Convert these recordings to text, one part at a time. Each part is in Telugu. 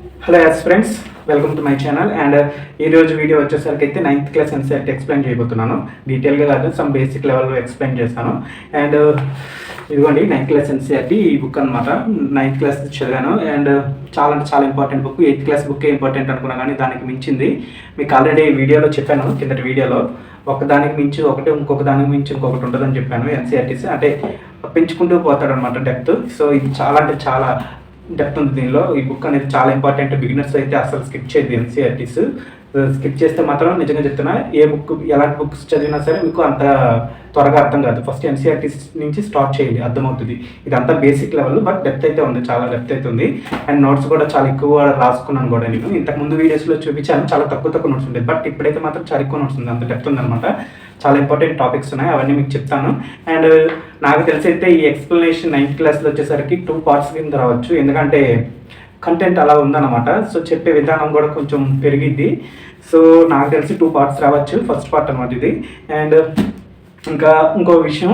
హలో యాస్ friends, welcome to my channel. And ఈరోజు వీడియో వచ్చేసరికి అయితే 9th క్లాస్ ఎన్సీఆర్టీ ఎక్స్ప్లెయిన్ చేయబోతున్నాను. డీటెయిల్గా కాదు, సమ్ బేసిక్ లెవెల్లో ఎక్స్ప్లెయిన్ చేస్తాను. అండ్ ఇదిగోండి 9th క్లాస్ ఎన్సీఆర్టీ ఈ బుక్ అనమాట. 9th క్లాస్ చదివాను అండ్ చాలా అంటే చాలా important book. 8th class book important అనుకున్నా కానీ దానికి మించింది. మీకు ఆల్రెడీ వీడియోలో చెప్పాను, కిందటి వీడియోలో ఒక దానికి మించి ఒకటి, ఇంకొక దానికి మించి ఇంకొకటి ఉంటుందని చెప్పాను. ఎన్సీఆర్టీస్ అంటే పెంచుకుంటూ పోతాడు అనమాట డెప్త్. సో ఇది చాలా అంటే చాలా డెప్త్ ఉంది దీనిలో. ఈ బుక్ అనేది చాలా ఇంపార్టెంట్. బిగినర్స్ అయితే అసలు స్కిప్ చేయదు ఎన్సీఆర్టీస్. స్కిప్ చేస్తే మాత్రం నిజంగా చెప్తున్నా, ఏ బుక్ ఎలాంటి బుక్స్ చదివినా సరే మీకు అంత త్వరగా అర్థం కాదు. ఫస్ట్ ఎన్సీఆర్టీస్ నుంచి స్టార్ట్ చేయండి, అర్థమవుతుంది. ఇదంతా బేసిక్ లెవెల్, బట్ డెప్త్ అయితే ఉంది, చాలా డెప్త్ అయితే ఉంది. అండ్ నోట్స్ కూడా చాలా ఎక్కువ రాసుకున్నాను కూడా నేను. ఇంతకుముందు వీడియోస్లో చూపించాను, చాలా తక్కువ నోట్స్ ఉండేది, బట్ ఇప్పుడైతే మాత్రం చాలా ఎక్కువ నోట్స్ ఉంది. అంత డెప్త్ ఉందన్నమాట. చాలా ఇంపార్టెంట్ టాపిక్స్ ఉన్నాయి, అవన్నీ మీకు చెప్తాను. అండ్ నాకు తెలిసి అయితే ఈ ఎక్స్ప్లెనేషన్ 9th క్లాస్లో వచ్చేసరికి 2 పార్ట్స్ కింద రావచ్చు, ఎందుకంటే కంటెంట్ అలా ఉందన్నమాట. సో చెప్పే విధానం కూడా కొంచెం పెరిగిద్ది. సో నాకు తెలిసి 2 పార్ట్స్ రావచ్చు. ఫస్ట్ పార్ట్ అనమాట ఇది. అండ్ ఇంకా ఇంకో విషయం,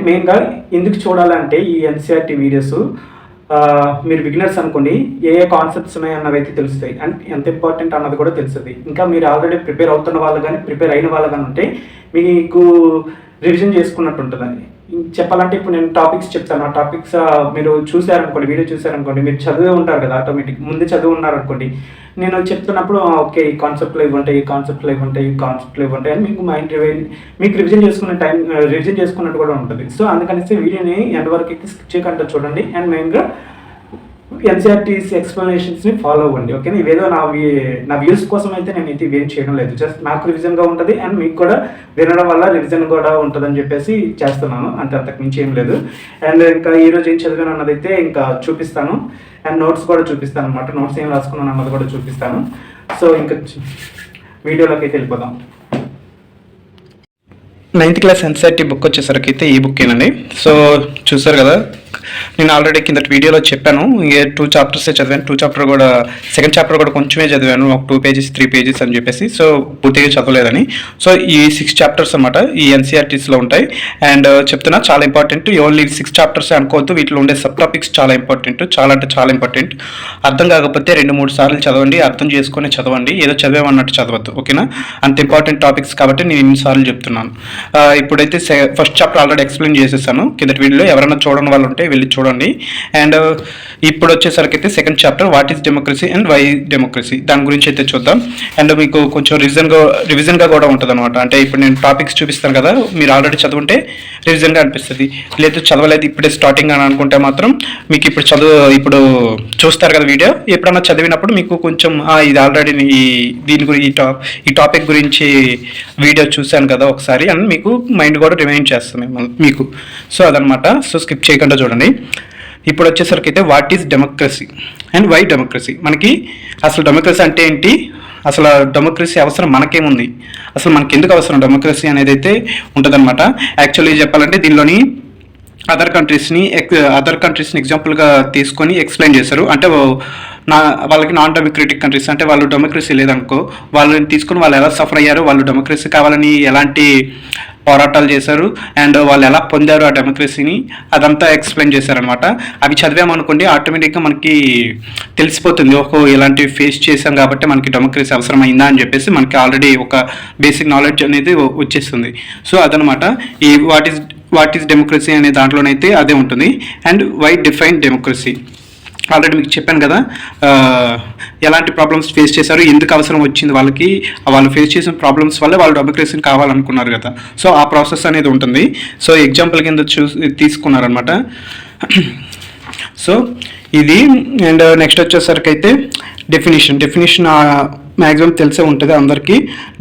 మెయిన్గా ఎందుకు చూడాలంటే ఈ ఎన్సీఆర్టీ వీడియోస్ మీరు బిగినర్స్ అనుకోండి, ఏ కాన్సెప్ట్స్ ఉన్నాయి అన్నవి అయితే తెలుస్తాయి. అండ్ ఎంత ఇంపార్టెంట్ అన్నది కూడా తెలుస్తుంది. ఇంకా మీరు ఆల్రెడీ ప్రిపేర్ అవుతున్న వాళ్ళు కానీ ప్రిపేర్ అయిన వాళ్ళు కానీ ఉంటే మీకు రివిజన్ చేసుకున్నట్టు ఉంటుంది. చెప్పాలంటే ఇప్పుడు నేను టాపిక్స్ చెప్తాను. ఆ టాపిక్స్ మీరు చూసారనుకోండి, వీడియో చూసారనుకోండి, మీరు చదివే ఉంటారు కదా, ఆటోమేటిక్ ముందే చదివి ఉన్నారనుకోండి. నేను చెప్తున్నప్పుడు ఓకే ఈ కాన్సెప్ట్లో ఇవ్వంటాయి, ఈ కాన్సెప్ట్లో ఇవ్వంటాయి, ఈ కాన్సెప్ట్లో ఇవ్వంటాయి అని మీకు మైండ్ మీకు రివిజన్ చేసుకునే టైం రివిజన్ చేసుకున్నట్టు కూడా ఉంటుంది. సో అందుకనేసి వీడియోని ఎండ్ వరకు స్కిప్ చేయకుండా చూడండి. అండ్ మెయిన్గా ఎన్సీఆర్టీస్ ఎక్స్ప్లెనేషన్స్ని ఫాలో అవ్వండి, ఓకేనా. ఇవేదో నా వ్యూస్ కోసం అయితే నేను ఇది ఇవేం చేయడం లేదు. జస్ట్ నాకు రివిజన్గా ఉంటుంది అండ్ మీకు కూడా వినడం వల్ల రివిజన్ కూడా ఉంటుందని చెప్పేసి చేస్తున్నాను, అంతకు మించి ఏం లేదు. అండ్ ఇంకా ఈరోజు ఏం చదివాను అన్నదైతే ఇంకా చూపిస్తాను. అండ్ నోట్స్ కూడా చూపిస్తాను అనమాట. నోట్స్ ఏం రాసుకున్నాను అన్నది కూడా చూపిస్తాను. సో ఇంకా వీడియోలోకి అయితే వెళ్ళిపోదాం. 9th క్లాస్ ఎన్సీఆర్టీ బుక్ వచ్చేసరికి అయితే ఈ బుక్ ఏనండి. సో చూసారు కదా, నేను ఆల్రెడీ కింద వీడియోలో చెప్పాను, 2 చాప్టర్సే చదివాను. 2 చాప్టర్ కూడా, సెకండ్ చాప్టర్ కూడా కొంచెమే చదివాను, ఒక 2 పేజెస్ 3 పేజెస్ అని చెప్పేసి. సో పూర్తిగా చదవలేదని. సో ఈ 6 చాప్టర్స్ అనమాట ఈ ఎన్సీఆర్టీస్లో ఉంటాయి. అండ్ చెప్తున్నా చాలా ఇంపార్టెంట్. ఓన్లీ 6 చాప్టర్స్ అనుకోవద్దు, వీటిలో ఉండే సబ్ టాపిక్స్ చాలా ఇంపార్టెంట్, చాలా అంటే చాలా ఇంపార్టెంట్. అర్థం కాకపోతే 2-3 సార్లు చదవండి, అర్థం చేసుకొని చదవండి, ఏదో చదివామన్నట్టు చదవద్దు, ఓకేనా. అంత ఇంపార్టెంట్ టాపిక్స్ కాబట్టి నేను ఇన్నిసార్లు చెప్తున్నాను. ఇప్పుడైతే ఫస్ట్ చాప్టర్ ఆల్రెడీ ఎక్స్ప్లెయిన్ చేసేసాను కిందటి వీడియోలో. ఎవరైనా చూడని వాళ్ళు ఉంటే వెళ్ళి చూడండి. అండ్ ఇప్పుడు వచ్చేసరికి అయితే second chapter what is democracy and why democracy, దాని గురించి అయితే చూద్దాం. అండ్ మీకు కొంచెం రివిజన్గా కూడా ఉంటుంది అనమాట. అంటే ఇప్పుడు నేను టాపిక్స్ చూపిస్తాను కదా, మీరు ఆల్రెడీ చదువుంటే రివిజన్గా అనిపిస్తుంది. లేదు చదవలేదు ఇప్పుడే స్టార్టింగ్ అని అనుకుంటే మాత్రం మీకు ఇప్పుడు చూస్తారు కదా వీడియో, ఎప్పుడన్నా చదివినప్పుడు మీకు కొంచెం ఇది ఆల్రెడీ దీని గురించి ఈ టాపిక్ గురించి వీడియో చూశాను కదా ఒకసారి అని మీకు మైండ్ కూడా రిమైండ్ చేస్తాను మీకు. సో అదనమాట. సో స్కిప్ చేయకుండా చూడండి. ఇప్పుడు వచ్చేసరికి అయితే what is democracy and why democracy. మనకి అసలు డెమోక్రసీ అంటే ఏంటి, అసలు డెమోక్రసీ అవసరం మనకేముంది, అసలు మనకి ఎందుకు అవసరం డెమోక్రసీ అనేది అయితే ఉంటుందన్నమాట. యాక్చువల్లీ చెప్పాలంటే దీనిలోని అదర్ కంట్రీస్ని ఎగ్జాంపుల్గా తీసుకొని ఎక్స్ప్లెయిన్ చేశారు. అంటే వాళ్ళకి నాన్ డెమోక్రటిక్ కంట్రీస్, అంటే వాళ్ళు డెమోక్రసీ లేదనుకో, వాళ్ళని తీసుకొని వాళ్ళు ఎలా సఫర్ అయ్యారు, వాళ్ళు డెమోక్రసీ కావాలని ఎలాంటి పోరాటాలు చేశారు, అండ్ వాళ్ళు ఎలా పొందారు ఆ డెమోక్రసీని, అదంతా ఎక్స్ప్లెయిన్ చేశారనమాట. అవి చదివామనుకోండి ఆటోమేటిక్గా మనకి తెలిసిపోతుంది, ఇలాంటివి ఫేస్ చేశాం కాబట్టి మనకి డెమోక్రసీ అవసరమైందా అని చెప్పేసి మనకి ఆల్రెడీ ఒక బేసిక్ నాలెడ్జ్ అనేది వచ్చేస్తుంది. సో అదనమాట ఈ వాట్ ఈస్ డెమోక్రసీ అనే దాంట్లోనైతే అదే ఉంటుంది. And why define democracy, already మీకు చెప్పాను కదా, ఎలాంటి ప్రాబ్లమ్స్ ఫేస్ చేశారు, ఎందుకు అవసరం వచ్చింది వాళ్ళకి, వాళ్ళు ఫేస్ చేసిన ప్రాబ్లమ్స్ వల్ల వాళ్ళు డెమోక్రసీని కావాలనుకున్నారు కదా. సో ఆ ప్రాసెస్ అనేది ఉంటుంది. సో ఎగ్జాంపుల్ కింద తీసుకున్నారనమాట. సో ఇది. అండ్ నెక్స్ట్ వచ్చేసరికి అయితే డెఫినేషన్ మ్యాక్సిమం తెలిసే ఉంటుంది అందరికీ.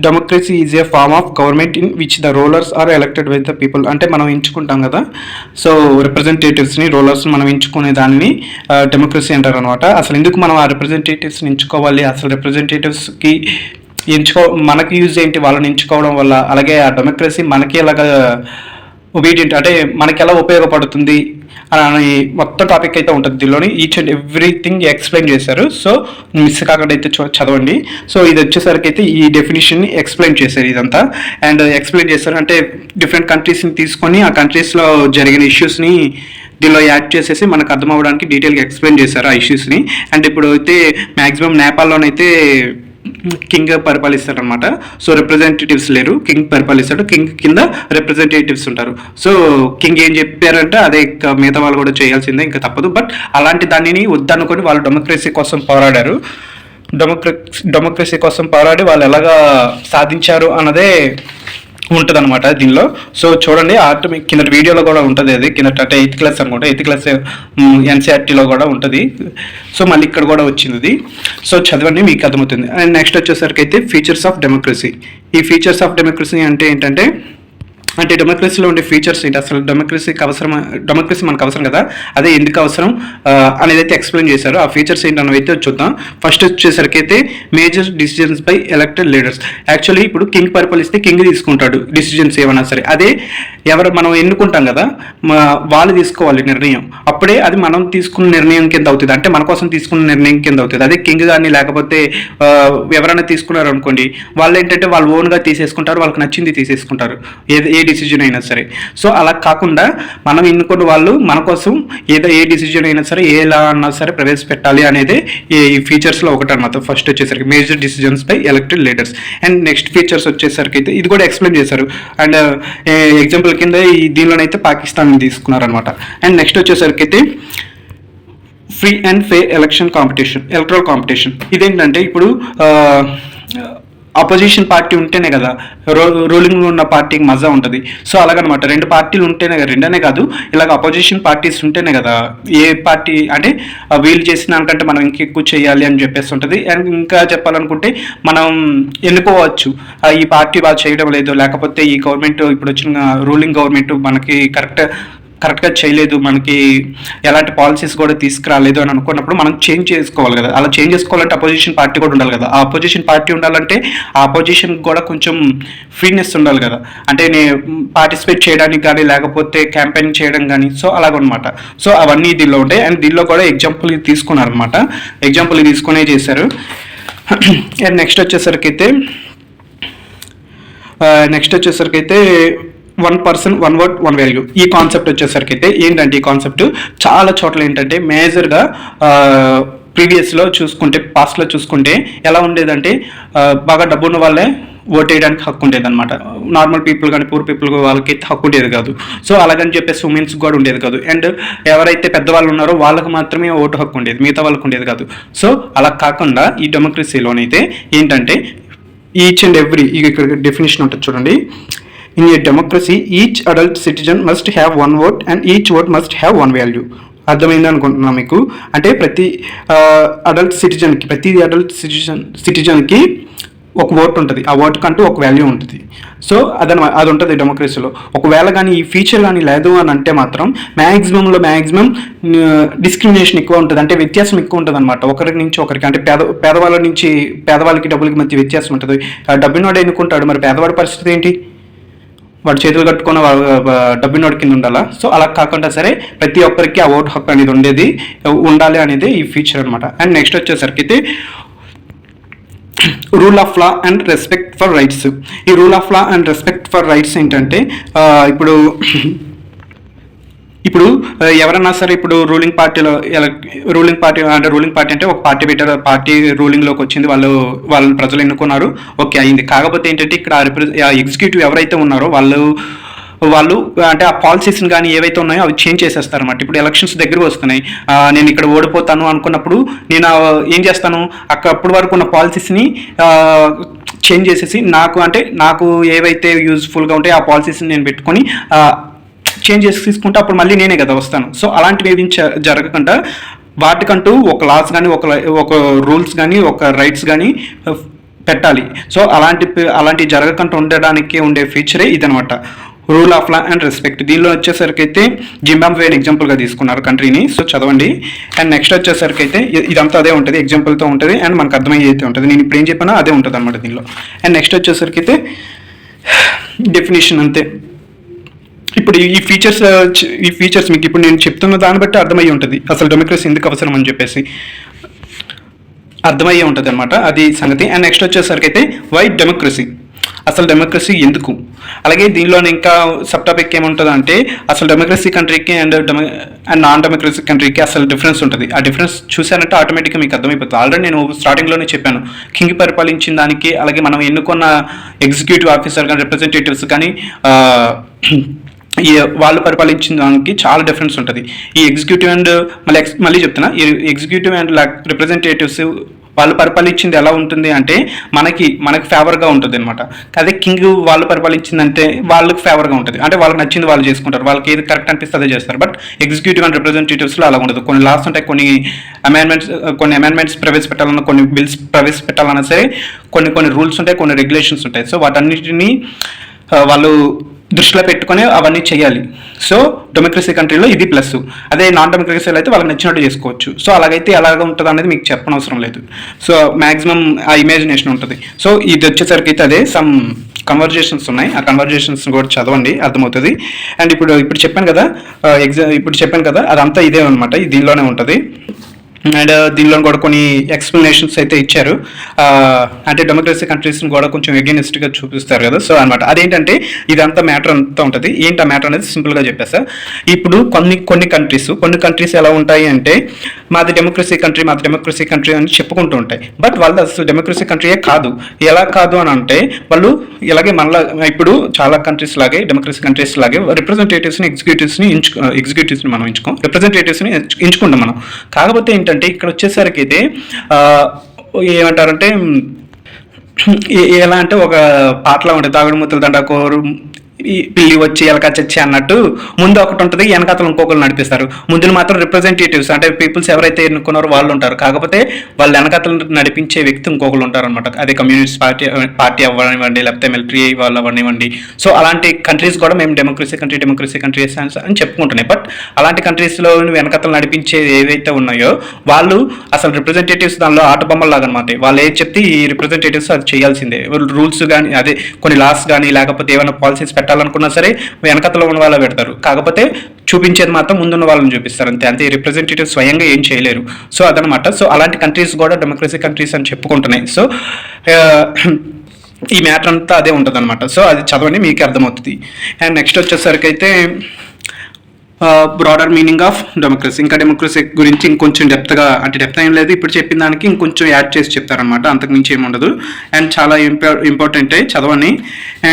Democracy is a form of government in which the rulers are elected by the people. అంటే మనం ఎంచుకుంటాం కదా, సో రిప్రజెంటేటివ్స్ని, రూలర్స్ని మనం ఎంచుకునే దాన్ని డెమోక్రసీ అంటారు అనమాట. అసలు ఎందుకు మనం ఆ రిప్రజెంటేటివ్స్ని ఎంచుకోవాలి, అసలు రిప్రజెంటేటివ్స్కి మనకి యూజ్ ఏంటి వాళ్ళని ఎంచుకోవడం వల్ల, అలాగే ఆ డెమోక్రసీ మనకి ఎలాగ ఒబీడియంట్ అంటే మనకి ఎలా ఉపయోగపడుతుంది అని మొత్తం టాపిక్ అయితే ఉంటుంది దీనిలోని. ఈచ్ అండ్ ఎవ్రీథింగ్ ఎక్స్ప్లెయిన్ చేశారు. సో మిస్ కాకుండా అయితే చదవండి. సో ఇది వచ్చేసరికి అయితే ఈ డెఫినేషన్ని ఎక్స్ప్లెయిన్ చేశారు ఇదంతా. అండ్ ఎక్స్ప్లెయిన్ చేశారు అంటే డిఫరెంట్ కంట్రీస్ని తీసుకొని ఆ కంట్రీస్లో జరిగిన ఇష్యూస్ని దీనిలో యాడ్ చేసేసి మనకు అర్థం అవ్వడానికి డీటెయిల్గా ఎక్స్ప్లెయిన్ చేశారు ఆ ఇష్యూస్ని. అండ్ ఇప్పుడు అయితే మ్యాక్సిమం నేపాల్లోనైతే కింగ్ పరిపాలిస్తాడు అనమాట. సో రిప్రజెంటేటివ్స్ లేరు, కింగ్ పరిపాలిస్తాడు, కింగ్ కింద రిప్రజెంటేటివ్స్ ఉంటారు. సో కింగ్ ఏం చెప్పారంటే అదే మిగతా వాళ్ళు కూడా చేయాల్సిందే, ఇంకా తప్పదు. బట్ అలాంటి దానిని వద్దనుకొని వాళ్ళు డెమోక్రసీ కోసం పోరాడారు. డెమోక్రసీ కోసం పోరాడి వాళ్ళు ఎలాగా సాధించారు అన్నదే ఉంటుంది అనమాట దీనిలో. సో చూడండి, ఆర్ట్ కింద వీడియోలో కూడా ఉంటుంది, అది కింద అంటే 8th క్లాస్ అనుకుంటా, 8th క్లాస్ NCERTలో కూడా ఉంటుంది. సో మళ్ళీ ఇక్కడ కూడా వచ్చింది అది. సో చదవండి, మీకు అర్థమవుతుంది. అండ్ నెక్స్ట్ వచ్చేసరికి అయితే ఫీచర్స్ ఆఫ్ డెమోక్రసీ. ఈ ఫీచర్స్ ఆఫ్ డెమోక్రసీ అంటే ఏంటంటే డెమోక్రసీలో ఉండే ఫీచర్స్ ఏంటి, అసలు డెమోక్రసీ మనకు అవసరం కదా, అదే ఎందుకు అవసరం అనేది అయితే ఎక్స్ప్లెయిన్ చేశారు. ఆ ఫీచర్స్ ఏంటి అన్నవి అయితే చూద్దాం. ఫస్ట్ వచ్చేసరికి అయితే major decisions by elected leaders. Actually ఇప్పుడు కింగ్ పరిపాలిస్తే కింగ్ తీసుకుంటాడు డిసిజన్స్ ఏమైనా సరే, అదే మనం ఎన్నుకుంటాం కదా, వాళ్ళు తీసుకోవాలి నిర్ణయం, అప్పుడే అది మనం తీసుకున్న నిర్ణయం కింద అవుతుంది, అంటే మన కోసం తీసుకున్న నిర్ణయం కింద అవుతుంది. అదే కింగ్ కానీ లేకపోతే ఎవరైనా తీసుకున్నారు అనుకోండి, వాళ్ళు ఏంటంటే వాళ్ళు ఓన్గా తీసేసుకుంటారు, వాళ్ళకి నచ్చింది తీసేసుకుంటారు ఏ డిసిజన్ అయినా సరే. సో అలా కాకుండా మనం ఎన్నుకున్న వాళ్ళు మన కోసం ఏ డిసిజన్ అయినా సరే, ఏ లా అన్నా సరే ప్రవేశపెట్టాలి అనేది ఈ ఫీచర్స్లో ఒకటి అనమాట. ఫస్ట్ వచ్చేసరికి major decisions by elected leaders. And next features వచ్చేసరికి అయితే ఇది కూడా ఎక్స్ప్లెయిన్ చేశారు. అండ్ ఎగ్జాంపుల్ కింద దీనిలోనైతే పాకిస్తాన్ తీసుకున్నారనమాట. అండ్ నెక్స్ట్ వచ్చేసరికి అయితే free and fair electoral competition. ఇదేంటంటే ఇప్పుడు అపోజిషన్ పార్టీ ఉంటేనే కదా రూలింగ్ ఉన్న పార్టీకి మజా ఉంటుంది. సో అలాగనమాట, రెండు పార్టీలు ఉంటేనే కదా, రెండనే కాదు, ఇలాగ అపోజిషన్ పార్టీస్ ఉంటేనే కదా ఏ పార్టీ అంటే వీళ్ళు చేసిన దానికంటే మనం ఇంకెక్కువ చేయాలి అని చెప్పేసి ఉంటుంది. అండ్ ఇంకా చెప్పాలనుకుంటే మనం ఎన్నుకోవచ్చు, ఈ పార్టీ బాగా చేయడం లేదు, లేకపోతే ఈ గవర్నమెంట్ ఇప్పుడు వచ్చిన రూలింగ్ గవర్నమెంట్ మనకి కరెక్ట్గా చేయలేదు, మనకి ఎలాంటి పాలసీస్ కూడా తీసుకురాలేదు అని అనుకున్నప్పుడు మనం చేంజ్ చేసుకోవాలి కదా. అలా చేంజ్ చేసుకోవాలంటే అపోజిషన్ పార్టీ కూడా ఉండాలి కదా. ఆ అపోజిషన్ పార్టీ ఉండాలంటే ఆ అపోజిషన్ కూడా కొంచెం ఫ్రీనెస్ ఉండాలి కదా, అంటే పార్టిసిపేట్ చేయడానికి కానీ లేకపోతే క్యాంపెయిన్ చేయడం కానీ. సో అలాగనమాట. సో అవన్నీ దీనిలో ఉంటాయి. అండ్ దీనిలో కూడా ఎగ్జాంపుల్ తీసుకున్నారనమాట, ఎగ్జాంపుల్ తీసుకునే చేశారు. అండ్ నెక్స్ట్ వచ్చేసరికి అయితే 1 person 1 vote 1 value. ఈ కాన్సెప్ట్ వచ్చేసరికి అయితే ఏంటంటే, ఈ కాన్సెప్ట్ చాలా చోట్ల ఏంటంటే మేజర్గా ప్రీవియస్లో చూసుకుంటే, పాస్ట్లో చూసుకుంటే ఎలా ఉండేదంటే బాగా డబ్బున్న వాళ్ళే ఓట్ వేయడానికి హక్కు ఉండేది అనమాట. నార్మల్ పీపుల్ కానీ పూర్ పీపుల్ వాళ్ళకి హక్కు ఉండేది కాదు. సో అలాగని చెప్పేసి ఉమెన్స్ కూడా ఉండేది కాదు. అండ్ ఎవరైతే పెద్దవాళ్ళు ఉన్నారో వాళ్ళకి మాత్రమే ఓటు హక్కు ఉండేది, మిగతా వాళ్ళకి ఉండేది కాదు. సో అలా కాకుండా ఈ డెమోక్రసీలోనైతే ఏంటంటే ఈచ్ అండ్ ఎవ్రీ, ఇక్కడ డెఫినేషన్ ఉంటుంది చూడండి. In a democracy, each adult citizen must have 1 vote and each vote must have 1 value. అర్థమైంది అనుకుంటున్నా మీకు. అంటే ప్రతి అడల్ట్ సిటిజన్కి ఒక ఓట్ ఉంటుంది, ఆ ఓట్ కంటూ ఒక వాల్యూ ఉంటుంది. సో అది ఉంటుంది డెమోక్రసీలో. ఒకవేళ కానీ ఈ ఫీచర్ కానీ లేదు అని అంటే మాత్రం మ్యాక్సిమం డిస్క్రిమినేషన్ ఎక్కువ ఉంటుంది, అంటే వ్యత్యాసం ఎక్కువ ఉంటుంది అనమాట ఒకరి నుంచి ఒకరికి. అంటే పేదవాళ్ళకి డబ్బులకి మధ్య వ్యత్యాసం ఉంటుంది. డబ్బునోడు ఎన్నుకుంటాడు, మరి పేదవాడి పరిస్థితి ఏంటి, వాడు చేతులు కట్టుకున్న డబ్బినోడి కింద ఉండాలా. సో అలా కాకుండా సరే ప్రతి ఒక్కరికి ఆ ఓటు హక్కు అనేది ఉండాలి అనేది ఈ ఫీచర్ అనమాట. అండ్ నెక్స్ట్ వచ్చేసరికి అయితే rule of law and respect for rights. ఈ rule of law and respect for rights ఏంటంటే ఇప్పుడు ఎవరన్నా సరే ఇప్పుడు రూలింగ్ పార్టీ అంటే ఒక పార్టీ పెట్టారు, పార్టీ రూలింగ్లోకి వచ్చింది, వాళ్ళని ప్రజలు ఎన్నుకున్నారు, ఓకే అయింది. కాకపోతే ఏంటంటే ఇక్కడ ఎగ్జిక్యూటివ్ ఎవరైతే ఉన్నారో వాళ్ళు అంటే ఆ పాలసీస్ని కానీ ఏవైతే ఉన్నాయో అవి చేంజ్ చేసేస్తారన్నమాట. ఇప్పుడు ఎలక్షన్స్ దగ్గరకు వస్తున్నాయి, నేను ఇక్కడ ఓడిపోతాను అనుకున్నప్పుడు నేను ఏం చేస్తాను, అప్పుడు వరకు ఉన్న పాలసీస్ని చేంజ్ చేసేసి నాకు ఏవైతే యూజ్ఫుల్గా ఉంటాయో ఆ పాలసీస్ని నేను పెట్టుకొని చేంజ్ చేసి తీసుకుంటే అప్పుడు మళ్ళీ నేనే కదా వస్తాను. సో అలాంటివి ఏమి జరగకుండా వాటికంటూ ఒక లాస్ కానీ ఒక రూల్స్ కానీ ఒక రైట్స్ కానీ పెట్టాలి. సో అలాంటి జరగకుండా ఉండడానికి ఉండే ఫీచరే ఇదనమాట, rule of law and respect. దీనిలో వచ్చేసరికి అయితే జింబాబ్వే ఎగ్జాంపుల్గా తీసుకున్నారు కంట్రీని. సో చదవండి. అండ్ నెక్స్ట్ వచ్చేసరికి అయితే ఇదంతా అదే ఉంటుంది, ఎగ్జాంపుల్తో ఉంటుంది అండ్ మనకు అర్థమయ్యే అయితే ఉంటుంది. నేను ఇప్పుడు ఏం చెప్పానో అదే ఉంటుంది అనమాట దీనిలో. అండ్ నెక్స్ట్ వచ్చేసరికి అయితే డెఫినేషన్ అంతే. ఇప్పుడు ఈ ఫీచర్స్ మీకు ఇప్పుడు నేను చెప్తున్న దాన్ని బట్టి అర్థమయ్యి ఉంటుంది అసలు డెమోక్రసీ ఎందుకు అవసరం అని చెప్పేసి అర్థమయ్యే ఉంటుంది అనమాట, అది సంగతి. అండ్ నెక్స్ట్ వచ్చేసరికి అయితే వై డెమోక్రసీ, అసలు డెమోక్రసీ ఎందుకు. అలాగే దీనిలోని ఇంకా సబ్ టాపిక్ ఏముంటుందంటే అసలు డెమోక్రసీ కంట్రీకి అండ్ నాన్ డెమోక్రసీ కంట్రీకి అసలు డిఫరెన్స్ ఉంటుంది. ఆ డిఫరెన్స్ చూసారంటే ఆటోమేటిక్గా మీకు అర్థమైపోతుంది. ఆల్రెడీ నేను స్టార్టింగ్లోనే చెప్పాను, కింగ్ పరిపాలించిన దానికి అలాగే మనం ఎన్నుకున్న ఎగ్జిక్యూటివ్ ఆఫీసర్ కానీ రిప్రజెంటేటివ్స్ కానీ వాళ్ళు పరిపాలించిన దానికి చాలా డిఫరెన్స్ ఉంటుంది. ఈ ఎగ్జిక్యూటివ్ అండ్ మళ్ళీ చెప్తున్నా, ఈ ఎగ్జిక్యూటివ్ అండ్ రిప్రజెంటేటివ్స్ వాళ్ళు పరిపాలించింది ఎలా ఉంటుంది అంటే మనకి ఫేవర్గా ఉంటుంది అనమాట. అదే కింగ్ వాళ్ళు పరిపాలించిందంటే వాళ్ళకి ఫేవర్గా ఉంటుంది, అంటే వాళ్ళకి నచ్చింది వాళ్ళు చేసుకుంటారు, వాళ్ళకి ఏది కరెక్ట్ అనిపిస్తే అదే చేస్తారు. బట్ ఎగ్జిక్యూటివ్ అండ్ రిప్రజెంటేటివ్స్లో అలా ఉండదు. కొన్ని లాస్ ఉంటాయి, కొన్ని అమెండ్మెంట్స్ ప్రవేశపెట్టాలన్నా, కొన్ని బిల్స్ ప్రవేశపెట్టాలన్నా సరే కొన్ని రూల్స్ ఉంటాయి, కొన్ని రెగ్యులేషన్స్ ఉంటాయి. సో వాటన్నిటిని వాళ్ళు దృష్టిలో పెట్టుకొని అవన్నీ చేయాలి. సో డెమోక్రసీ కంట్రీలో ఇది ప్లస్. అదే నాన్ డెమోక్రసీలో అయితే వాళ్ళకి నచ్చినట్టు చేసుకోవచ్చు. సో అలాగైతే ఎలాగ ఉంటుంది అనేది మీకు చెప్పనవసరం లేదు. సో మ్యాక్సిమం ఆ ఇమాజినేషన్ ఉంటుంది. సో ఇది వచ్చేసరికి అయితే అదే సమ్ కన్వర్జేషన్స్ ఉన్నాయి, ఆ కన్వర్జేషన్స్ కూడా చదవండి, అర్థమవుతుంది. అండ్ ఇప్పుడు చెప్పాను కదా అదంతా ఇదే అనమాట, దీనిలోనే ఉంటుంది. అండ్ దీనిలో కూడా కొన్ని ఎక్స్ప్లెనేషన్స్ అయితే ఇచ్చారు, అంటే డెమోక్రసీ కంట్రీస్ని కూడా కొంచెం ఎగెనిస్ట్గా చూపిస్తారు కదా. సో అనమాట అదేంటంటే ఇదంతా మ్యాటర్ అంతా ఉంటుంది. ఏంటి ఆ మ్యాటర్ అనేది సింపుల్గా చెప్పేస్తా. ఇప్పుడు కొన్ని కంట్రీస్ ఎలా ఉంటాయి అంటే మాది డెమోక్రసీ కంట్రీ అని చెప్పుకుంటూ ఉంటాయి. బట్ వాళ్ళు అసలు డెమోక్రసీ కంట్రీయే కాదు. ఎలా కాదు అని అంటే వాళ్ళు ఇలాగే మళ్ళీ ఇప్పుడు చాలా కంట్రీస్ లాగే డెమోక్రసీ కంట్రీస్ లాగే రిప్రజెంటేటివ్స్ని ఎగ్జిక్యూటివ్స్ని మనం ఎంచుకోం, రిప్రజెంటేటివ్స్ని ఎంచుకుంటాం మనం. కాకపోతే ఏంటంటే ఇక్కడ వచ్చేసరికి అయితే ఏమంటారంటే ఎలా అంటే ఒక పాటలో ఉంటుంది, తాగుడు ముత్తలు దండకోరు ఈ పిల్లి వచ్చి ఎలక చచ్చి అన్నట్టు ముందు ఒకటి ఉంటుంది, వెనకాతలు ఇంకొకరు నడిపిస్తారు. ముందు మాత్రం రిప్రజెంటేటివ్స్ అంటే పీపుల్స్ ఎవరైతే ఎన్నుకున్నారో వాళ్ళు ఉంటారు. కాకపోతే వాళ్ళు వెనకాతలు నడిపించే వ్యక్తి ఇంకొకరు ఉంటారు అనమాట. అదే కమ్యూనిస్ట్ పార్టీ అవ్వనివ్వండి, లేకపోతే మిలిటరీ వాళ్ళు అవ్వనివ్వండి. సో అలాంటి కంట్రీస్ కూడా మేము డెమోక్రసీ కంట్రీస్ అని చెప్పుకుంటున్నాయి. బట్ అలాంటి కంట్రీస్లో వెనకాతలు నడిపించే ఏవైతే ఉన్నాయో వాళ్ళు అసలు రిప్రజెంటేటివ్స్ దానిలో ఆట బొమ్మల్లాగా అనమాట. వాళ్ళు ఏది చెప్తే ఈ రిప్రజెంటేటివ్స్ అది చేయాల్సిందే. రూల్స్ కానీ అదే కొన్ని లాస్ కానీ లేకపోతే ఏమైనా పాలసీస్ పెట్టాలనుకున్నా సరే వెనకతలో ఉన్న వాళ్ళ పెడతారు. కాకపోతే చూపించేది మాత్రం ముందున్న వాళ్ళని చూపిస్తారు అంతే రిప్రజెంటేటివ్ స్వయంగా ఏం చేయలేరు. సో అదనమాట. సో అలాంటి కంట్రీస్ కూడా డెమోక్రసీ కంట్రీస్ అని చెప్పుకుంటున్నాయి. సో ఈ మ్యాటర్ అంతా అదే ఉంటుంది అనమాట. సో అది చదవండి, మీకు అర్థమవుతుంది. అండ్ నెక్స్ట్ వచ్చేసరికి అయితే బ్రాడర్ మీనింగ్ ఆఫ్ డెమోక్రసీ. ఇంకా డెమోక్రసీ గురించి ఇంకొంచెం డెప్త్గా, అంటే డెప్త్ ఏం లేదు, ఇప్పుడు చెప్పిన దానికి ఇంకొంచెం యాడ్ చేసి చెప్తారనమాట, అంతకుమించి ఏమి ఉండదు. అండ్ చాలా ఇంపార్టెంట్ చదవండి.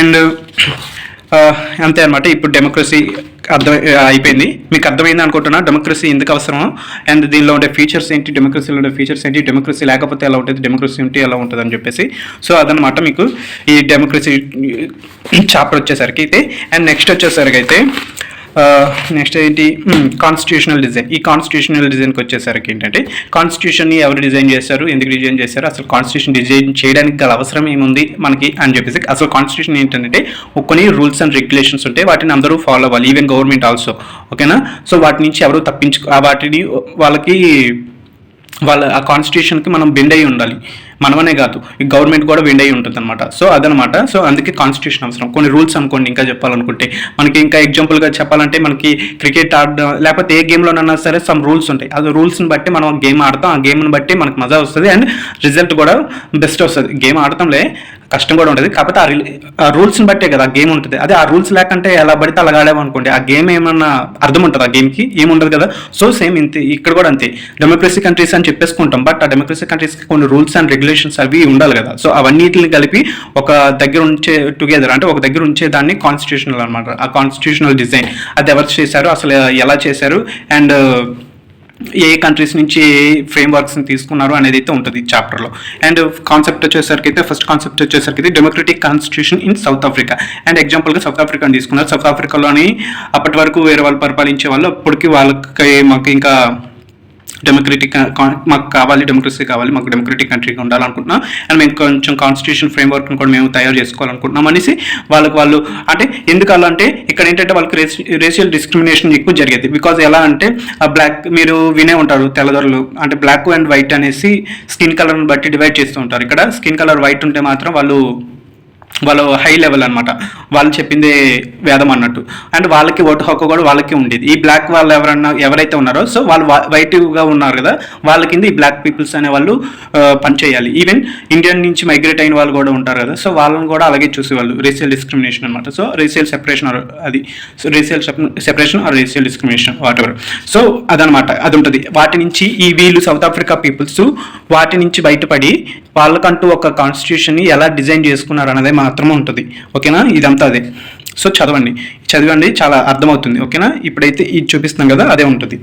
అండ్ అంతే అనమాట. ఇప్పుడు డెమోక్రసీ అయిపోయింది, మీకు అర్థమైంది అనుకుంటున్నా డెమోక్రసీ ఎందుకు అవసరమో. అండ్ దీనిలో ఉండే ఫీచర్స్ ఏంటి, డెమోక్రసీలో ఉండే ఫీచర్స్ ఏంటి, డెమోక్రసీ లేకపోతే ఎలా ఉంటుంది, డెమోక్రసీ ఉంటే ఎలా ఉంటుంది అని చెప్పేసి. సో అదనమాట మీకు ఈ డెమోక్రసీ చాప్టర్ వచ్చేసరికి అయితే. అండ్ నెక్స్ట్ వచ్చేసరికి అయితే నెక్స్ట్ ఏంటి, కాన్స్టిట్యూషనల్ డిజైన్. ఈ కాన్స్టిట్యూషనల్ డిజైన్కి వచ్చేసరికి ఏంటంటే కాన్స్టిట్యూషన్ని ఎవరు డిజైన్ చేశారు, ఎందుకు డిజైన్ చేశారు, అసలు కాన్స్టిట్యూషన్ డిజైన్ చేయడానికి గల అవసరం ఏముంది మనకి అని చెప్పేసి. అసలు కాన్స్టిట్యూషన్ ఏంటంటే కొన్ని రూల్స్ అండ్ రెగ్యులేషన్స్ ఉంటాయి, వాటిని అందరూ ఫాలో అవ్వాలి, ఈవెన్ గవర్నమెంట్ ఆల్సో. ఓకేనా. సో వాటి నుంచి ఎవరు వాటిని వాళ్ళ ఆ కాన్స్టిట్యూషన్కి మనం బెండ్ అయ్యి ఉండాలి, మనమనే కాదు ఈ గవర్నమెంట్ కూడా బెండ్ అయ్యి ఉంటుంది అనమాట. సో అదనమాట. సో అందుకే కాన్స్టిట్యూషన్ అవసరం. కొన్ని రూల్స్ అనుకోండి, ఇంకా చెప్పాలనుకుంటే మనకి ఇంకా ఎగ్జాంపుల్గా చెప్పాలంటే మనకి క్రికెట్ ఆడడం లేకపోతే ఏ గేమ్లోనన్నా సరే సమ్ రూల్స్ ఉంటాయి. అది రూల్స్ని బట్టి మనం గేమ్ ఆడతాం, ఆ గేమ్ని బట్టి మనకు మజా వస్తుంది అండ్ రిజల్ట్ కూడా బెస్ట్ వస్తుంది. గేమ్ ఆడటంలే కష్టం కూడా ఉంటుంది, కాకపోతే ఆ రూల్స్ని బట్టే కదా ఆ గేమ్ ఉంటుంది. అదే ఆ రూల్స్ లేకంటే ఎలా పడితే అలా ఆడామనుకోండి, ఆ గేమ్ ఏమన్నా అర్థం ఉంటుంది, ఆ గేమ్కి ఏముండదు కదా. సో సేమ్ ఇంతే ఇక్కడ కూడా అంతే. డెమోక్రసీ కంట్రీస్ అని చెప్పేసుకుంటాం, బట్ ఆ డెమోక్రసీ కంట్రీస్కి కొన్ని రూల్స్ అండ్ రెగ్యులేషన్స్ అవి ఉండాలి కదా. సో అవన్నిటిని కలిపి ఒక దగ్గర ఉంచే టుగెదర్, అంటే ఒక దగ్గర ఉంచే దాన్ని కాన్స్టిట్యూషనల్ అనమాట. ఆ కాన్స్టిట్యూషనల్ డిజైన్ అది ఎవరు చేశారు, అసలు ఎలా చేశారు, అండ్ ఏ కంట్రీస్ నుంచి ఏ ఫ్రేమ్ వర్క్స్ని తీసుకున్నారు అనేది అయితే ఉంటుంది ఈ చాప్టర్లో. అండ్ కాన్సెప్ట్ వచ్చేసరికి అయితే ఫస్ట్ కాన్సెప్ట్ వచ్చేసరికి అయితే democratic constitution in south Africa. And ఎగ్జాంపుల్గా సౌత్ ఆఫ్రికాని తీసుకున్నారు. సౌత్ ఆఫ్రికాలోని అప్పటి వరకు వేరే వాళ్ళు పరిపాలించే వాళ్ళు, అప్పటికి వాళ్ళకి మాకు ఇంకా మాకు కావాలి, డెమోక్రసీ కావాలి, మాకు డెమోక్రటిక్ కంట్రీగా ఉండాలనుకుంటున్నాం అండ్ మేము కొంచెం కాన్స్టిట్యూషన్ ఫ్రేమ్వర్క్ని కూడా మేము తయారు చేసుకోవాలనుకుంటున్నాం అనేసి వాళ్ళు అంటే ఎందుకు అలా అంటే ఇక్కడ ఏంటంటే వాళ్ళకి రేషియల్ డిస్క్రిమినేషన్ ఎక్కువ జరిగేది. బికాజ్ ఎలా అంటే బ్లాక్, మీరు వినే ఉంటారు తెల్లదొరలు అంటే బ్లాక్ అండ్ వైట్ అనేసి స్కిన్ కలర్ని బట్టి డివైడ్ చేస్తూ ఉంటారు. ఇక్కడ స్కిన్ కలర్ వైట్ ఉంటే మాత్రం వాళ్ళు వాళ్ళు హై లెవెల్ అనమాట, వాళ్ళు చెప్పిందే వేదం అన్నట్టు. అండ్ వాళ్ళకి ఓటు హక్కు కూడా వాళ్ళకి ఉండేది. ఈ బ్లాక్ వాళ్ళు ఎవరైతే ఉన్నారో సో వాళ్ళు వైట్గా ఉన్నారు కదా, వాళ్ళ కింద ఈ బ్లాక్ పీపుల్స్ అనే వాళ్ళు పనిచేయాలి. ఈవెన్ ఇండియన్ నుంచి మైగ్రేట్ అయిన వాళ్ళు కూడా ఉంటారు కదా, సో వాళ్ళని కూడా అలాగే చూసేవాళ్ళు. రేషియల్ డిస్క్రిమినేషన్ అనమాట. సో రేషియల్ సెపరేషన్ అది, so racial separation or racial discrimination whatever. So అదనమాట, అది ఉంటుంది. వాటి నుంచి ఈ వీళ్ళు సౌత్ ఆఫ్రికా పీపుల్స్ వాటి నుంచి బయటపడి వాళ్ళకంటూ ఒక కాన్స్టిట్యూషన్ని ఎలా డిజైన్ చేసుకున్నారు అన్నదే మాత్రమే ఉంటుంది. ఓకేనా, ఇదంతా అదే. సో చదవండి, చాలా అర్థమవుతుంది. ఓకేనా, ఇప్పుడైతే ఇది చూపిస్తున్నాం కదా, అదే ఉంటుంది.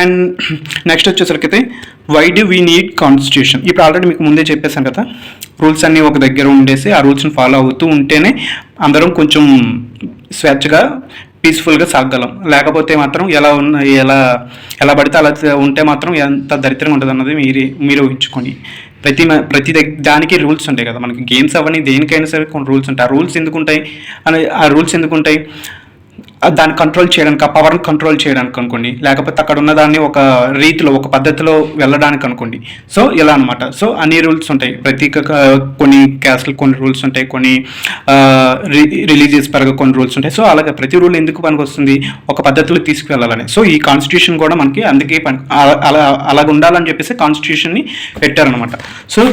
అండ్ నెక్స్ట్ వచ్చేసరికి why do we need constitution. ఇప్పుడు ఆల్రెడీ మీకు ముందే చెప్పేశాను కదా, రూల్స్ అన్నీ ఒక దగ్గర ఉండేసి ఆ రూల్స్ని ఫాలో అవుతూ ఉంటేనే అందరం కొంచెం స్వేచ్ఛగా పీస్ఫుల్గా సాగగలం. లేకపోతే మాత్రం ఎలా పడితే అలా ఉంటే మాత్రం ఎంత దరిద్రంగా ఉంటుంది అన్నది మీరు ఊహించుకోండి. ప్రతి దానికి రూల్స్ ఉంటాయి కదా, మనకి గేమ్స్ అవన్నీ దేనికైనా సరే కొన్ని రూల్స్ ఉంటాయి. ఆ రూల్స్ ఎందుకుంటాయి దాన్ని కంట్రోల్ చేయడానికి, ఆ పవర్ని కంట్రోల్ చేయడానికి అనుకోండి, లేకపోతే అక్కడ ఉన్నదాన్ని ఒక రీతిలో ఒక పద్ధతిలో వెళ్ళడానికి అనుకోండి. సో ఇలా అనమాట. సో అన్ని రూల్స్ ఉంటాయి. కొన్ని క్యాస్ట్లు కొన్ని రూల్స్ ఉంటాయి, కొన్ని రిలీజియస్ పరంగా కొన్ని రూల్స్ ఉంటాయి. సో అలాగే ప్రతి రూల్ ఎందుకు పనికి వస్తుంది, ఒక పద్ధతిలో తీసుకువెళ్ళాలని. సో ఈ కాన్స్టిట్యూషన్ కూడా మనకి అందుకే అలాగ ఉండాలని చెప్పేసి కాన్స్టిట్యూషన్ని పెట్టారనమాట. సో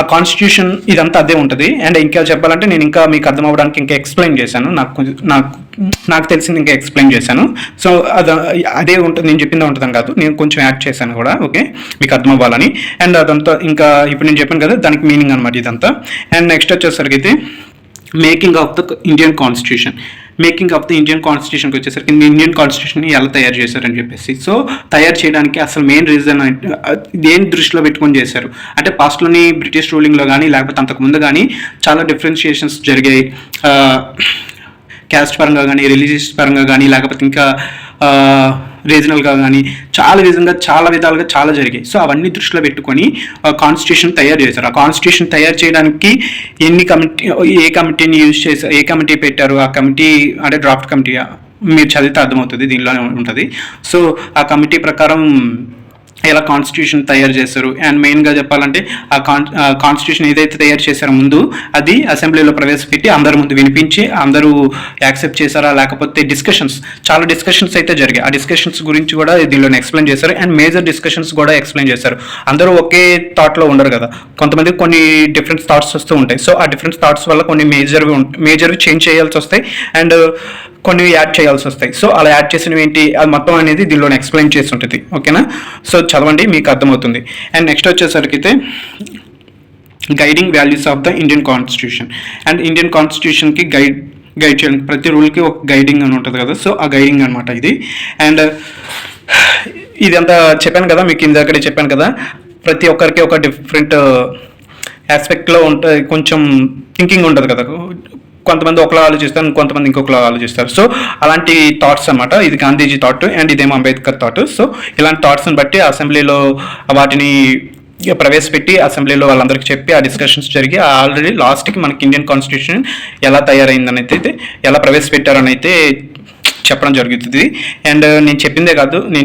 ఆ కాన్స్టిట్యూషన్ ఇదంతా అదే ఉంటుంది. అండ్ ఇంకా చెప్పాలంటే నేను ఇంకా మీకు అర్థం అవ్వడానికి ఇంకా ఎక్స్ప్లెయిన్ చేశాను, నాకు తెలిసింది ఇంకా ఎక్స్ప్లెయిన్ చేశాను. సో అదే ఉంటుంది, నేను చెప్పిందే ఉంటుందని కాదు, నేను కొంచెం యాడ్ చేశాను కూడా. ఓకే, మీకు అర్థం అవ్వాలని. అండ్ అదంతా ఇంకా ఇప్పుడు నేను చెప్పాను కదా, దానికి మీనింగ్ అనమాట ఇదంతా. అండ్ నెక్స్ట్ వచ్చేసరికి అయితే making of the Indian constitution. Making of the Indian కాన్స్టిట్యూషన్కి వచ్చేసరికి ఇండియన్ కాన్స్టిట్యూషన్ని ఎలా తయారు చేశారని చెప్పేసి. సో తయారు చేయడానికి అసలు మెయిన్ రీజన్ దేని దృష్టిలో పెట్టుకొని చేశారు అంటే, పాస్ట్లోని బ్రిటిష్ రూలింగ్లో కానీ లేకపోతే అంతకుముందు కానీ చాలా డిఫరెన్షియేషన్స్ జరిగాయి. క్యాస్ట్ పరంగా కానీ, రిలీజియస్ పరంగా కానీ, లేకపోతే ఇంకా రీజనల్గా కానీ చాలా విధాలుగా చాలా జరిగాయి. సో అవన్నీ దృష్టిలో పెట్టుకొని కాన్స్టిట్యూషన్ తయారు చేశారు. ఆ కాన్స్టిట్యూషన్ తయారు చేయడానికి ఏ కమిటీని యూజ్ చేశారు, ఏ కమిటీ పెట్టారు, ఆ కమిటీ అంటే డ్రాఫ్ట్ కమిటీ మీరు చదివితే అర్థమవుతుంది, దీనిలోనే ఉంటుంది. సో ఆ కమిటీ ప్రకారం ఎలా కాన్స్టిట్యూషన్ తయారు చేశారు. అండ్ మెయిన్గా చెప్పాలంటే ఆ కాన్స్టిట్యూషన్ ఏదైతే తయారు చేశారో ముందు అది అసెంబ్లీలో ప్రవేశపెట్టి అందరి ముందు వినిపించి అందరూ యాక్సెప్ట్ చేశారా, లేకపోతే చాలా డిస్కషన్స్ అయితే జరిగాయి. ఆ డిస్కషన్స్ గురించి కూడా దీనిలో ఎక్స్ప్లెయిన్ చేశారు. అండ్ మేజర్ డిస్కషన్స్ కూడా ఎక్స్ప్లెయిన్ చేశారు. అందరూ ఒకే థాట్లో ఉండరు కదా, కొంతమందికి కొన్ని డిఫరెంట్ థాట్స్ వస్తూ ఉంటాయి. సో ఆ డిఫరెంట్ థాట్స్ వల్ల కొన్ని మేజర్వి చేంజ్ చేయాల్సి వస్తాయి అండ్ కొన్ని యాడ్ చేయాల్సి వస్తాయి. సో అలా యాడ్ చేసినవి ఏంటి, అది మొత్తం అనేది దీనిలో ఎక్స్ప్లెయిన్ చేసి ఉంటుంది. ఓకేనా, సో చదవండి, మీకు అర్థమవుతుంది. అండ్ నెక్స్ట్ వచ్చేసరికి guiding values of the Indian constitution. And Indian కాన్స్టిట్యూషన్కి గైడ్ చేయడానికి ప్రతి రూల్కి ఒక గైడింగ్ అని ఉంటుంది కదా, సో ఆ గైడింగ్ అనమాట ఇది. అండ్ ఇదంతా చెప్పాను కదా, మీకు ఇందాకడే చెప్పాను కదా, ప్రతి ఒక్కరికి ఒక డిఫరెంట్ ఆస్పెక్ట్లో ఉంటుంది, కొంచెం థింకింగ్ ఉంటుంది కదా. కొంతమంది ఒకలా ఆలోచిస్తారు, కొంతమంది ఇంకొకలా ఆలోచిస్తారు. సో అలాంటి థాట్స్ అనమాట. ఇది గాంధీజీ థాట్ అండ్ ఇదేమో అంబేద్కర్ థాట్. సో ఇలాంటి థాట్స్ని బట్టి అసెంబ్లీలో వాటిని ప్రవేశపెట్టి అసెంబ్లీలో వాళ్ళందరికీ చెప్పి ఆ డిస్కషన్స్ జరిగి ఆల్రెడీ లాస్ట్కి మనకి ఇండియన్ కాన్స్టిట్యూషన్ ఎలా తయారైందని అయితే ఎలా ప్రవేశపెట్టారని అయితే చెప్పడం జరుగుతుంది. అండ్ నేను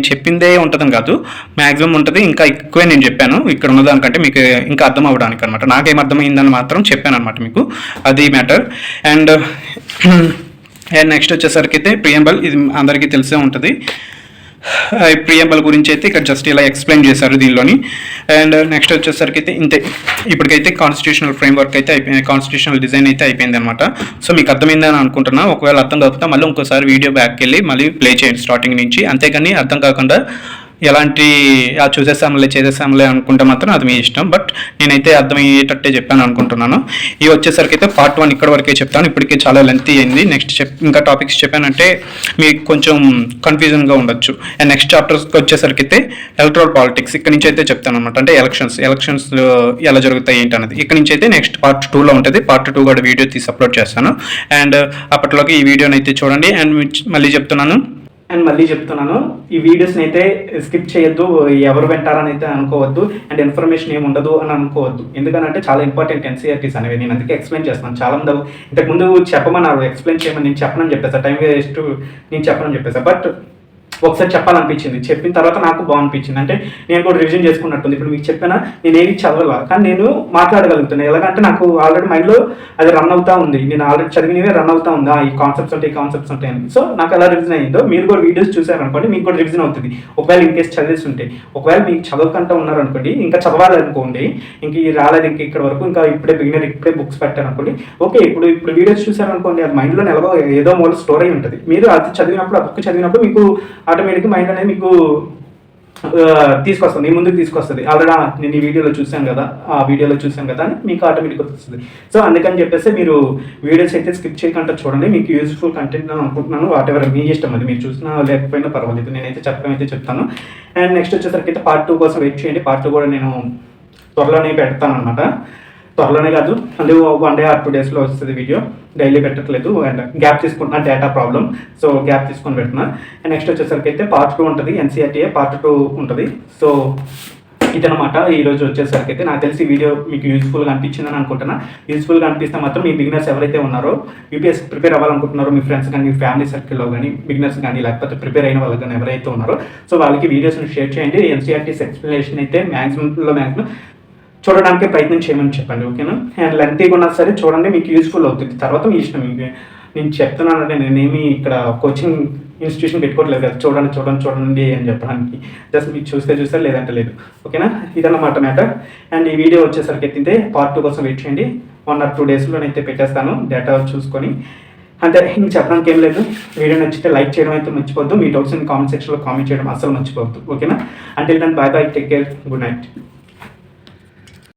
చెప్పిందే ఉంటుందని కాదు, మ్యాక్సిమం ఉంటుంది, ఇంకా ఎక్కువే నేను చెప్పాను ఇక్కడ ఉన్నదానికంటే మీకు ఇంకా అర్థం అవ్వడానికి అనమాట. నాకేం అర్థమైందని మాత్రం చెప్పాను అనమాట మీకు, అది మ్యాటర్. అండ్ నెక్స్ట్ వచ్చేసరికి అయితే ప్రియంబల్, ఇది అందరికీ తెలిసే ఉంటుంది. ప్రియంబల్ గురించి అయితే ఇక్కడ జస్ట్ ఇలా ఎక్స్ప్లెయిన్ చేశారు దీనిలోని. అండ్ నెక్స్ట్ వచ్చేసరికి అయితే ఇంతే, ఇప్పటికైతే కాన్స్టిట్యూషనల్ ఫ్రేమ్వర్క్ అయితే అయిపోయింది, కాన్స్టిట్యూషనల్ డిజైన్ అయితే అయిపోయింది అనమాట. సో మీకు అర్థమైందని అనుకుంటున్నా. ఒకవేళ అర్థం కాకపోతే మళ్ళీ ఇంకోసారి వీడియో బ్యాక్కి వెళ్ళి మళ్ళీ ప్లే చేయండి స్టార్టింగ్ నుంచి. అంతేకాని అర్థం కాకుండా ఎలాంటి చేసేసాములే అనుకుంటే మాత్రం అది మీ ఇష్టం. బట్ నేనైతే అర్థమయ్యేటట్టే చెప్పాను అనుకుంటున్నాను. ఇవి వచ్చేసరికి అయితే పార్ట్ 1 ఇక్కడ వరకే చెప్తాను, ఇప్పటికే చాలా లెంతీ అయింది. నెక్స్ట్ ఇంకా టాపిక్స్ చెప్పానంటే మీకు కొంచెం కన్ఫ్యూజన్గా ఉండొచ్చు. అండ్ నెక్స్ట్ చాప్టర్స్కి వచ్చేసరికి అయితే ఎలక్ట్రల్ పాలిటిక్స్ ఇక్కడ నుంచి అయితే చెప్తాను అనమాట. అంటే ఎలక్షన్స్ ఎలా జరుగుతాయి ఏంటి అనేది ఇక్కడ నుంచి అయితే నెక్స్ట్ పార్ట్ 2లో ఉంటుంది. పార్ట్ 2 కూడా వీడియో తీసి అప్లోడ్ చేస్తాను. అండ్ అప్పట్లోకి ఈ వీడియోని అయితే చూడండి. అండ్ మళ్ళీ చెప్తున్నాను, ఈ వీడియోస్ని అయితే స్కిప్ చేయొద్దు, ఎవరు వింటారని అయితే అనుకోవద్దు, అండ్ ఇన్ఫర్మేషన్ ఏమి ఉండదు అని అనుకోవద్దు. ఎందుకంటే చాలా ఇంపార్టెంట్ ఎన్సీఆర్టీస్ అనేవి. నేను అందుకే ఎక్స్ప్లెయిన్ చేస్తున్నాను. చాలా మంది ఇంతకుముందు చెప్పమన్నారు, ఎక్స్ప్లెయిన్ చేయమని నేను చెప్పనని చెప్పేసా, టైం వేస్ట్ నేను చెప్పనని చెప్పేసా. బట్ ఒకసారి చెప్పాలనిపించింది. చెప్పిన తర్వాత నాకు బాగనిపించింది. అంటే నేను కూడా రివిజన్ చేసుకున్నట్టుంది. ఇప్పుడు మీకు చెప్పినా నేను ఏది చదవాల, కానీ నేను మాట్లాడగలుగుతాను. ఎలాగంటే నాకు ఆల్రెడీ మైండ్లో అది రన్ అవుతా ఉంది. నేను ఆల్రెడీ చదివినవే రన్ అవుతా ఉందా, ఈ కాన్సెప్ట్స్ ఉంటాయి అని. సో నాకు ఎలా రివిజన్ అయ్యిందో మీరు కూడా వీడియోస్ చూసారనుకోండి, మీకు కూడా రివిజన్ అవుతుంది. ఒకవేళ ఇన్ కేసు చదివేసి ఉంటే, ఒకవేళ మీకు చదవకుండా ఉన్నారనుకోండి, ఇంకా చదవాలనుకోండి, ఇంక రాలేదు ఇంక ఇక్కడ వరకు, ఇంకా ఇప్పుడే బిగినర్, ఇప్పుడే బుక్స్ పెట్టారనుకోండి, ఓకే ఇప్పుడు వీడియోస్ చూసారనుకోండి, అది మైండ్లో ఎలాగో ఏదో మూల స్టోర్ అయి ఉంటుంది. మీరు అది చదివినప్పుడు, ఆ బుక్ చదివినప్పుడు మీకు ఆటోమేటిక్గా మైండ్ అనేది మీకు తీసుకొస్తుంది, మీ ముందుకు తీసుకొస్తుంది. ఆల్రెడీ నేను ఈ వీడియోలో చూసాను కదా, ఆ వీడియోలో చూసాను కదా అని మీకు ఆటోమేటిక్గా వస్తుంది. సో అందుకని చెప్పేసి మీరు వీడియోస్ అయితే స్కిప్ చేయకుండా చూడండి. మీకు యూజ్ఫుల్ కంటెంట్ అని అనుకుంటున్నాను. వాటెవర్ మీ ఇష్టం, అది మీరు చూసినా లేకపోయినా పర్వాలేదు, నేనైతే చెప్పడం అయితే చెప్తాను. అండ్ నెక్స్ట్ వచ్చేసరికి అయితే పార్ట్ 2 కోసం వెయిట్ చేయండి. పార్ట్ 2 కూడా నేను త్వరలోనే పెడతాను అనమాట. త్వరలోనే కాదు, అంటే 1 day or 2 daysలో వస్తుంది వీడియో. డైలీ పెట్టట్లేదు, అండ్ గ్యాప్ తీసుకుంటున్నా, డేటా ప్రాబ్లం, సో గ్యాప్ తీసుకొని పెడుతున్నా. అండ్ నెక్స్ట్ వచ్చేసరికి అయితే పార్ట్ 2 ఉంటుంది, ఎన్సీఆర్టీఏ పార్ట్ 2 ఉంటుంది. సో ఇదనమాట ఈరోజు వచ్చేసరికి అయితే. నాకు తెలిసి వీడియో మీకు యూజ్ఫుల్గా అనిపించిందని అనుకుంటున్నా. యూజ్ఫుల్గా అనిపిస్తే మాత్రం మీ బిగినర్స్ ఎవరైతే ఉన్నారో, యూపీఎస్సీ ప్రిపేర్ అవ్వాలనుకుంటున్నారో, మీ ఫ్రెండ్స్ కానీ, మీ ఫ్యామిలీ సర్కిల్లో కానీ, బిగినర్స్ కానీ, లేకపోతే ప్రిపేర్ అయిన వాళ్ళకి కానీ ఎవరైతే ఉన్నారో, సో వాళ్ళకి వీడియోస్ని షేర్ చేయండి. ఎన్సీఆర్టీస్ ఎక్స్ప్లెనేషన్ అయితే మ్యాక్సిమం చూడడానికి ప్రయత్నం చేయమని చెప్పండి, ఓకేనా? అండ్ లెంతీగా ఉన్నా సరే చూడండి, మీకు యూజ్ఫుల్ అవుతుంది. తర్వాత మీ ఇష్టం. మీకు నేను చెప్తున్నానంటే నేనేమి ఇక్కడ కోచింగ్ ఇన్స్టిట్యూషన్ పెట్టుకోవట్లేదు కదా, చూడండి అని చెప్పడానికి. జస్ట్ మీకు చూస్తే లేదంటే లేదు, ఓకేనా? ఇదన్నమాట మ్యాటర్. అండ్ ఈ వీడియో వచ్చేసరికి అయితే పార్ట్ 2 కోసం వెయిట్ చేయండి. 1 or 2 daysలోనైతే పెట్టేస్తాను, డేటా చూసుకొని. అంతే, ఇంక చెప్పడానికి ఏం లేదు. వీడియో నచ్చితే లైక్ చేయడం అయితే మర్చిపోద్దు. మీ డౌట్స్ని కామెంట్ సెక్షన్లో కామెంట్ చేయడం అసలు మర్చిపోవద్దు, ఓకేనా? Until then bye bye, take care, good night.